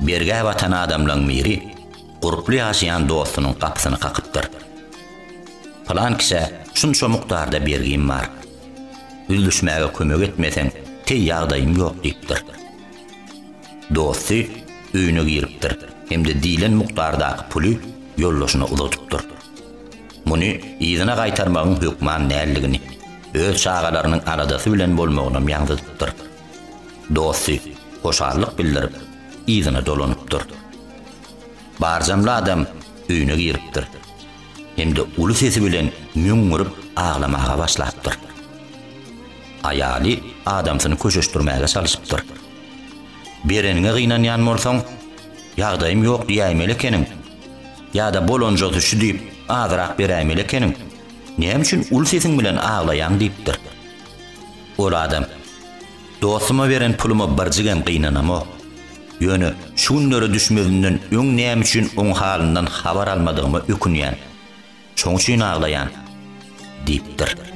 Berge watan adamlaryň biri gurply ýaşaýan dostunyň kapysyny kakıpdyr. Falan kişi şunça mukdarda bergim bar. Üzülüşmäge kömek etmeseň te ýagdaýym ýok diýipdir. Dosty öýüne giripdir. Hemde dilen mukdardaky puly ýollaşyna uzatypdyr. Muny ýygyna gaýtarmagyň hökman näligini öz çağalarynyň aradasy bilen bolmagyna ýagdadypdyr. Dosty hoşarlyk bildirip ýygyna dolanypdyr. Barjamly adam öýüne giripdir. Hemde uly sesi bilen müňürüp ağlamaga başlapdyr. Aýaly adamsyny köşeşdirmäge çalyşypdyr. Bereniňe gynanýan bolsaň, ýagdaýym ýok diýäýmeli ekeniň. Ýa-da bolonjosy şu diýip azrak beräýmeli ekeniň. Näme üçin uly sesiň bilen ağlaýan diýipdir. Ol adam, dostuma beren pulumy birjigem gynanamo. Ýöne şu günlere düşmedinden öň näme üçin oň halyndan habar almadygymy ökünýän. Çoň üçin ağlaýan diýipdir.